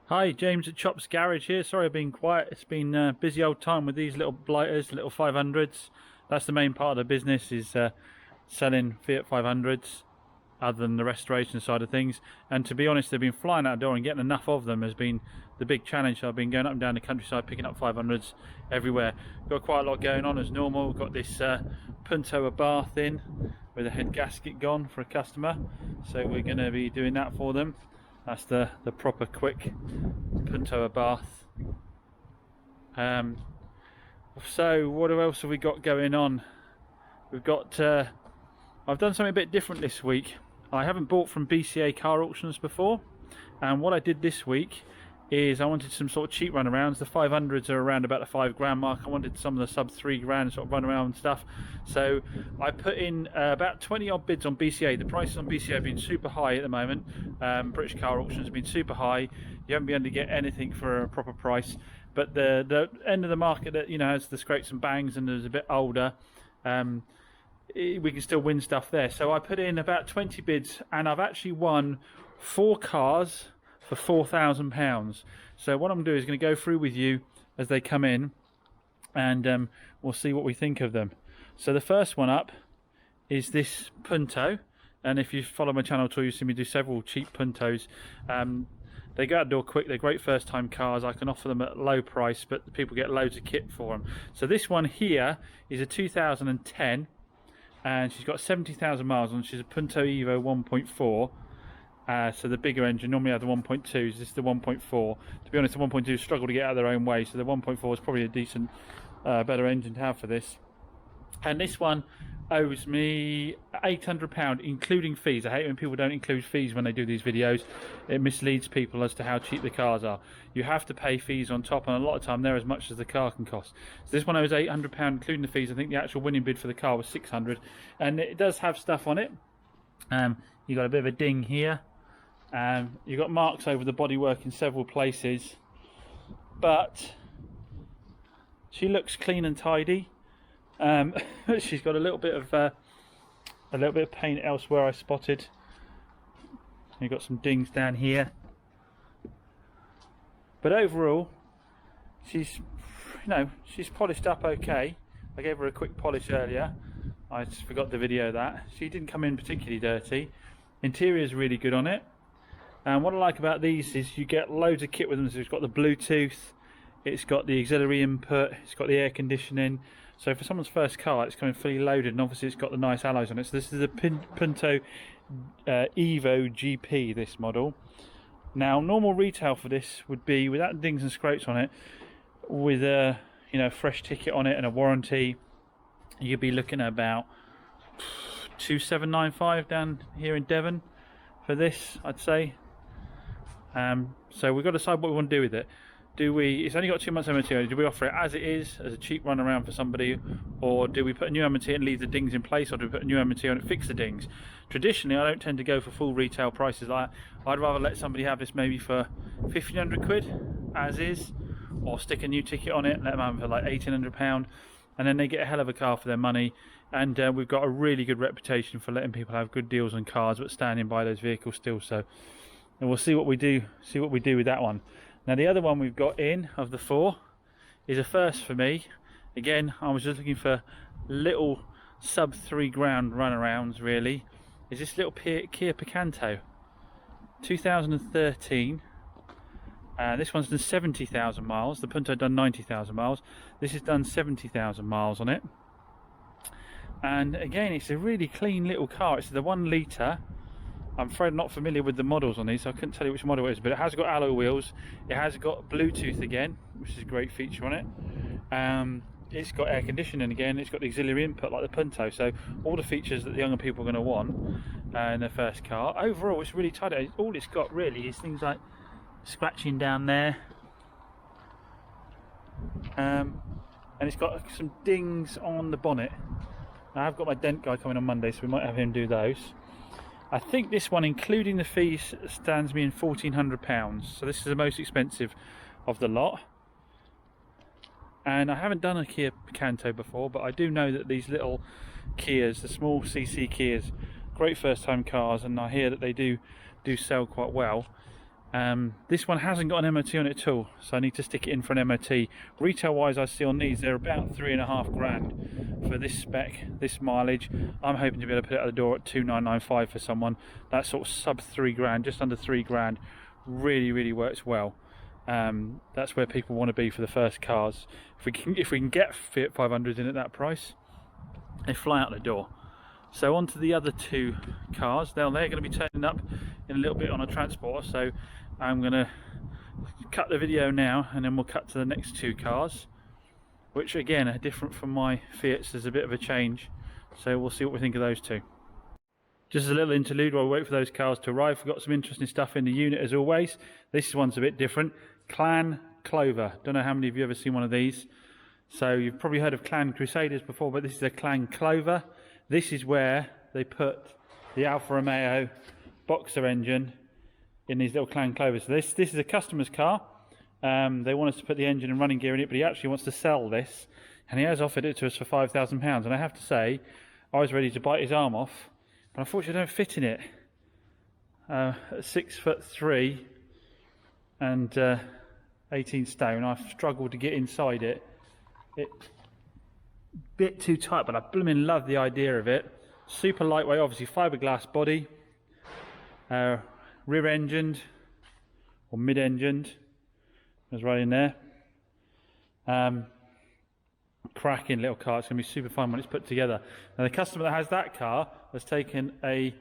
Hi, James at Chops Garage here. Sorry I've been quiet. It's been a busy old time with these little blighters, little 500s. That's the main part of the business, is selling Fiat 500s, other than the restoration side of things. And to be honest, they've been flying out the door, and getting enough of them has been the big challenge. I've been going up and down the countryside picking up 500s everywhere. Got quite a lot going on as normal. Got this Punto Abarth in with a head gasket gone for a customer, so we're going to be doing that for them. That's the proper quick Punto Abarth. So what else have we got going on? We've got I've done something a bit different this week. I haven't bought from BCA car auctions before, and what I did this week is I wanted some sort of cheap runarounds. The 500s are around about the £5 mark. I wanted some of the sub £3 sort of runaround stuff, so I put in about 20 odd bids on BCA. The prices on BCA have been super high at the moment. British car auctions have been super high. You haven't been able to get anything for a proper price, but the end of the market that, you know, has the scrapes and bangs and is a bit older, we can still win stuff there. So I put in about 20 bids, and I've actually won 4 cars for £4,000. So what I'm going to do is going to go through with you as they come in, and we'll see what we think of them. So the first one up is this Punto, and if you follow my channel at all, you see me do several cheap Puntos. They go out the door quick. They're great first time cars. I can offer them at a low price, but people get loads of kit for them. So this one here is a 2010, and she's got 70,000 miles on. She's a Punto Evo 1.4. So the bigger engine. Normally I have the 1.2s, this is the 1.4. To be honest, the 1.2s struggle to get out of their own way, so the 1.4 is probably a decent, better engine to have for this. And this one owes me £800, including fees. I hate when people don't include fees when they do these videos. It misleads people as to how cheap the cars are. You have to pay fees on top, and a lot of time they're as much as the car can cost. So this one owes £800, including the fees. I think the actual winning bid for the car was £600, and it does have stuff on it. You got a bit of a ding here. You've got marks over the bodywork in several places, but she looks clean and tidy. She's got a little bit of paint elsewhere I spotted. You've got some dings down here, but overall she's polished up okay. I gave her a quick polish earlier. I just forgot to video that. She didn't come in particularly dirty. Interior is really good on it. And what I like about these is you get loads of kit with them. So it's got the Bluetooth, it's got the auxiliary input, it's got the air conditioning. So for someone's first car, it's coming fully loaded, and obviously it's got the nice alloys on it. So this is the Punto Evo GP, this model. Now normal retail for this would be, without dings and scrapes on it, with a fresh ticket on it and a warranty, you'd be looking at about 2,795 down here in Devon for this, I'd say. So we've got to decide what we want to do with it. It's only got 2 months MOT. Do we offer it as it is, as a cheap run around for somebody, or do we put a new MOT and leave the dings in place, or do we put a new MOT on and fix the dings? Traditionally, I don't tend to go for full retail prices like that. I'd rather let somebody have this maybe for 1,500 quid as is, or stick a new ticket on it, let them have it for like £1,800, and then they get a hell of a car for their money. And we've got a really good reputation for letting people have good deals on cars, but standing by those vehicles still. So, and we'll see what we do. See what we do with that one. Now the other one we've got in of the 4 is a first for me. Again, I was just looking for little sub £3 runarounds. Really, is this little Kia Picanto, 2013. This one's done 70,000 miles. The Punto done 90,000 miles. This has done 70,000 miles on it. And again, it's a really clean little car. It's the 1 litre. I'm afraid I'm not familiar with the models on these, so I couldn't tell you which model it is, but it has got alloy wheels. It has got Bluetooth again, which is a great feature on it. It's got air conditioning again. It's got the auxiliary input like the Punto. So all the features that the younger people are going to want in their first car. Overall, it's really tidy. All it's got really is things like scratching down there. And it's got some dings on the bonnet. Now, I've got my dent guy coming on Monday, so we might have him do those. I think this one, including the fees, stands me in £1,400. So this is the most expensive of the lot. And I haven't done a Kia Picanto before, but I do know that these little Kias, the small CC Kias, great first time cars, and I hear that they do sell quite well. This one hasn't got an MOT on it at all, so I need to stick it in for an MOT. Retail wise, I see on these they're about £3,500 for this spec, this mileage. I'm hoping to be able to put it out the door at 2,995 for someone. That sort of sub £3,000, just under £3,000, really works well. That's where people want to be for the first cars. If we can get Fiat 500s in at that price, they fly out the door. So on to the other two cars. They're going to be turning up in a little bit on a transport, so I'm going to cut the video now and then we'll cut to the next two cars, which again are different from my Fiats. There's a bit of a change, so we'll see what we think of those two. Just as a little interlude while we wait for those cars to arrive, we've got some interesting stuff in the unit as always. This one's a bit different. Clan Clover. Don't know how many of you have ever seen one of these. So you've probably heard of Clan Crusaders before, but this is a Clan Clover. This is where they put the Alfa Romeo Boxer engine in these little Clan Clovers. So this is a customer's car. They want us to put the engine and running gear in it, but he actually wants to sell this, and he has offered it to us for £5,000. And I have to say, I was ready to bite his arm off, but unfortunately I don't fit in it. 6'3" and 18 stone. I've struggled to get inside it. It's a bit too tight, but I blooming love the idea of it. Super lightweight, obviously fiberglass body, rear engined or mid engined. It's right in there. Cracking little car. It's going to be super fun when it's put together. Now the customer that has that car has taken a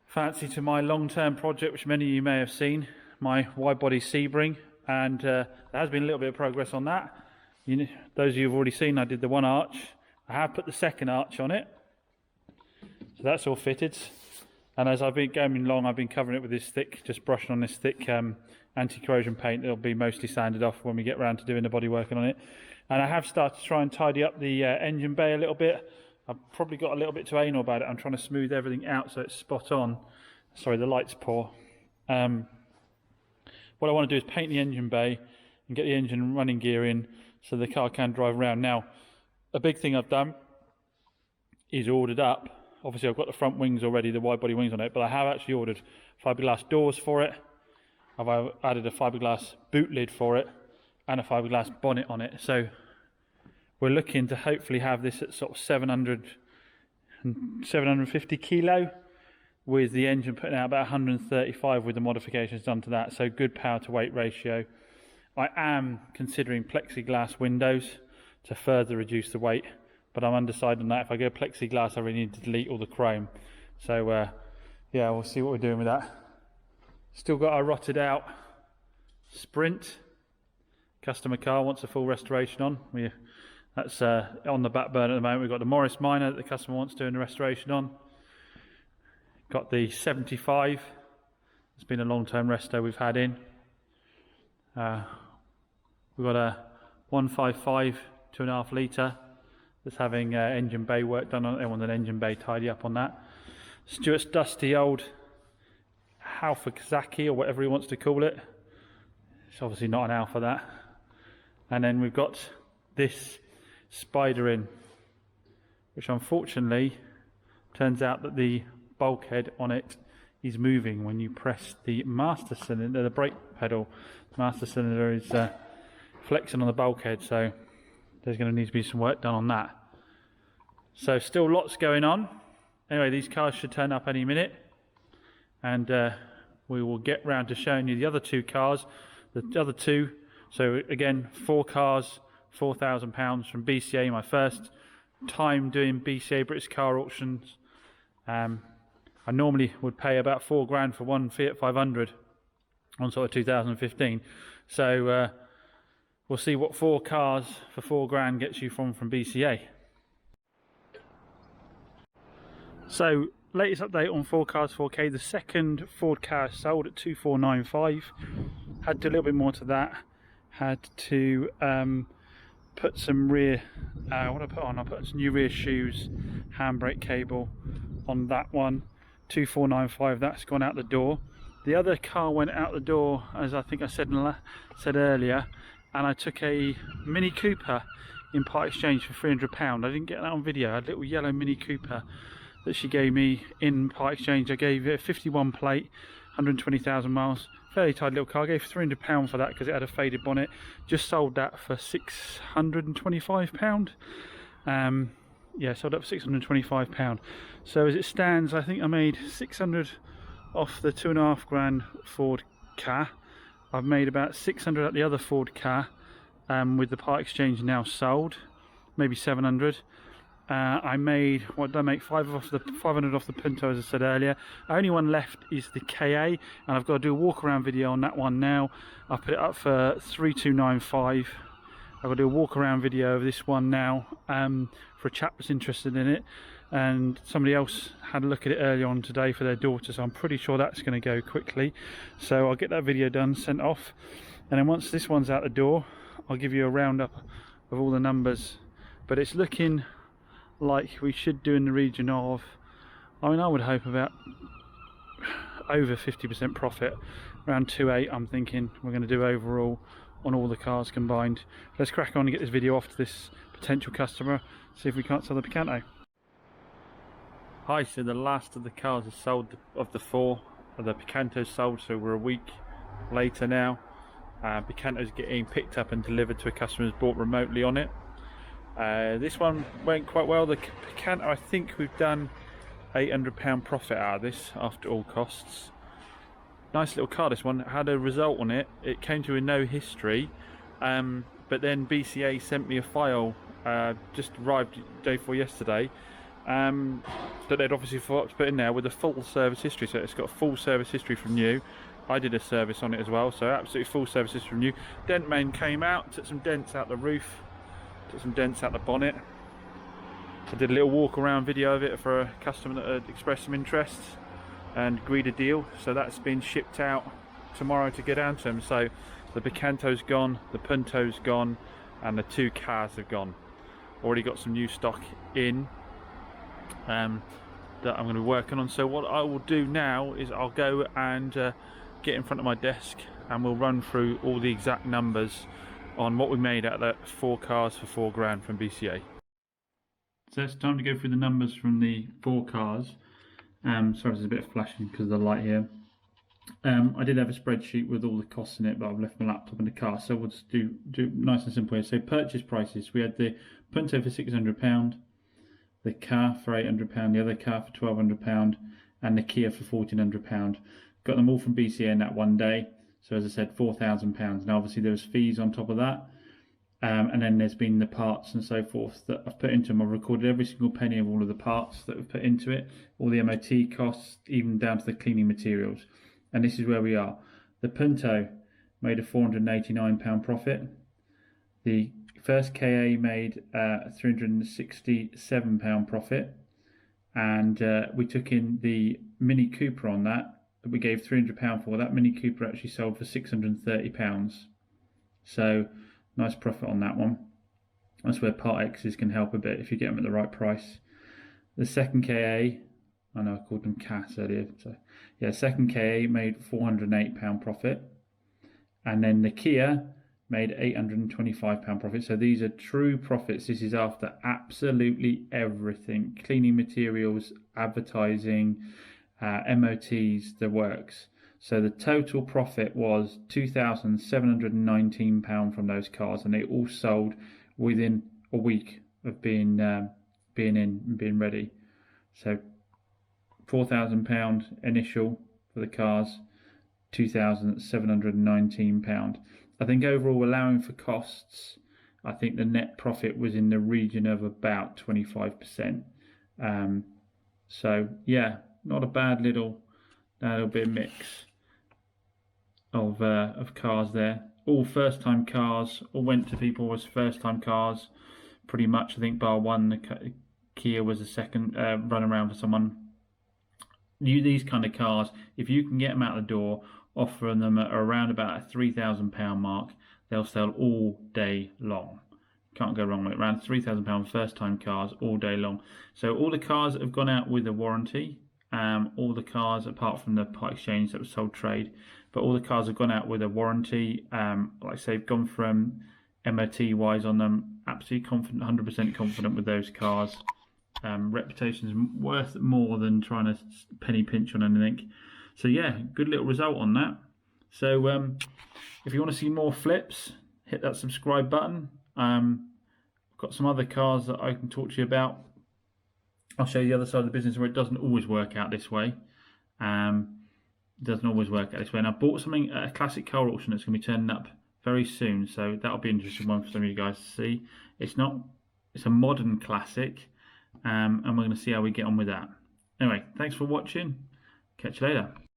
fancy to my long-term project, which many of you may have seen, my wide body Sebring, and there has been a little bit of progress on that. You know, those of you who've already seen, I did the one arch. I have put the second arch on it, so that's all fitted. And as I've been going along, I've been covering it with this thick, just brushing on this thick anti-corrosion paint. It'll be mostly sanded off when we get around to doing the body working on it. And I have started to try and tidy up the engine bay a little bit. I've probably got a little bit too anal about it. I'm trying to smooth everything out so it's spot on. Sorry, the light's poor. What I want to do is paint the engine bay and get the engine and running gear in so the car can drive around. Now, a big thing I've done is ordered up. Obviously, I've got the front wings already, the wide body wings on it, but I have actually ordered fiberglass doors for it. I've added a fiberglass boot lid for it and a fiberglass bonnet on it. So we're looking to hopefully have this at sort of 750 kilo, with the engine putting out about 135 with the modifications done to that. So good power to weight ratio. I am considering plexiglass windows to further reduce the weight, but I'm undecided on that. If I go plexiglass, I really need to delete all the chrome. So yeah, we'll see what we're doing with that. Still got our rotted out Sprint. Customer car wants a full restoration on. That's on the back burner at the moment. We've got the Morris Minor that the customer wants doing the restoration on. Got the 75. It's been a long-term resto we've had in. We've got a 155 2.5 litre that's having engine bay work done on it. They want an engine bay tidy up on that. Stuart's dusty old Alfa Kazaki, or whatever he wants to call it. It's obviously not an Alfa, that. And then we've got this Spider in, which unfortunately turns out that the bulkhead on it is moving when you press the master cylinder, the brake pedal. The master cylinder is flexing on the bulkhead, so there's going to need to be some work done on that. So still lots going on. Anyway, these cars should turn up any minute, and we will get round to showing you the other two cars. The other two, so again, 4 cars, £4,000 from BCA, my first time doing BCA British car auctions. I normally would pay about £4,000 for one Fiat 500 on sort of 2015. So we'll see what 4 cars for £4,000 gets you from BCA. So latest update on 4 cars 4K. The second Ford car sold at 2495. Had to do a little bit more to that. Had to put some rear. What I put on? I put some new rear shoes, handbrake cable on that one. 2495. That's gone out the door. The other car went out the door, as I think I said earlier, and I took a Mini Cooper in part exchange for £300. I didn't get that on video. I had a little yellow Mini Cooper that she gave me in part exchange. I gave it a 51 plate, 120,000 miles fairly tidy little car. I gave £300 for that because it had a faded bonnet. Just sold that for £625. Yeah, sold up for £625. So as it stands, I think I made 600 off the 2.5 grand Ford car. I've made about 600 at the other Ford car, with the part exchange now sold, maybe 700. I made, what did I make? 500 off the Punto, as I said earlier. Only one left is the KA, and I've got to do a walk around video on that one now. I put it up for 3295. I've got to do a walk around video of this one now, for a chap that's interested in it, and somebody else had a look at it earlier on today for their daughter, so I'm pretty sure that's going to go quickly. So I'll get that video done, sent off, and then once this one's out the door, I'll give you a roundup of all the numbers. But it's looking like we should do in the region of, I mean, I would hope about over 50% profit, around 2.8 I'm thinking we're going to do overall on all the cars combined. Let's crack on and get this video off to this potential customer, see if we can't sell the Picanto. Hi, so the last of the cars is sold, of the 4 of the Picantos sold, so we're a week later now. Picanto's getting picked up and delivered to a customer who's bought remotely on it. This one went quite well. The Picanto, I think we've done £800 profit out of this after all costs. Nice little car, this one. Had a result on it. It came to a no history, but then BCA sent me a file, just arrived day before yesterday, that they'd obviously forgot to put in there with a full service history. So it's got a full service history from new. I did a service on it as well, so absolutely full service history from new. Dent main came out, took some dents out the roof, took some dents out the bonnet. I did a little walk around video of it for a customer that had expressed some interest and agreed a deal, so that's been shipped out tomorrow to get down to them. So the Picanto's gone, the Punto's gone, and the 2 cars have gone. Already got some new stock in that I'm going to be working on. So what I will do now is I'll go and get in front of my desk and we'll run through all the exact numbers on what we made out of the 4 cars for 4 grand from BCA. So it's time to go through the numbers from the 4 cars. Sorry, there's a bit of flashing because of the light here. I did have a spreadsheet with all the costs in it, but I've left my laptop in the car, so we'll just do nice and simple here. So purchase prices, we had the Punto for £600, the car for £800, the other car for £1,200, and the Kia for £1,400. Got them all from BCA in that one day. So as I said, £4,000. Now obviously there was fees on top of that. And then there's been the parts and so forth that I've put into them. I've recorded every single penny of all of the parts that we've put into it, all the MOT costs, even down to the cleaning materials. And this is where we are. The Punto made a £489 profit. The first KA made a £367 profit. And we took in the Mini Cooper on that we gave £300 for. That Mini Cooper actually sold for £630. So nice profit on that one. That's where Part X's can help a bit if you get them at the right price. The second KA, I know I called them CAS earlier, so yeah, second KA made £408 profit. And then the Kia made £825 profit. So these are true profits. This is after absolutely everything. Cleaning materials, advertising, MOTs, the works. So the total profit was £2,719 from those cars, and they all sold within a week of being in and being ready. So £4,000 initial for the cars, £2,719. I think overall, allowing for costs, I think the net profit was in the region of about 25%. So yeah, not a bad little bit of mix of cars there. All first-time cars, all went to people as first-time cars, pretty much. I think bar one, the Kia was a second run around for someone. These kind of cars, if you can get them out the door, offering them at around about a £3,000 mark, they'll sell all day long. Can't go wrong with it. Around £3,000 first-time cars all day long. So all the cars have gone out with a warranty. All the cars, apart from the part exchange that was sold trade, but all the cars have gone out with a warranty. Like I say, they've gone from MOT wise on them, absolutely confident, 100% confident with those cars. Reputation is worth more than trying to penny pinch on anything. So yeah, good little result on that. So if you want to see more flips, hit that subscribe button. I've got some other cars that I can talk to you about. I'll show you the other side of the business where it doesn't always work out this way. It doesn't always work out this way. And I bought something at a classic car auction that's going to be turning up very soon, so that'll be an interesting one for some of you guys to see. It's a modern classic, and we're going to see how we get on with that. Anyway, thanks for watching. Catch you later.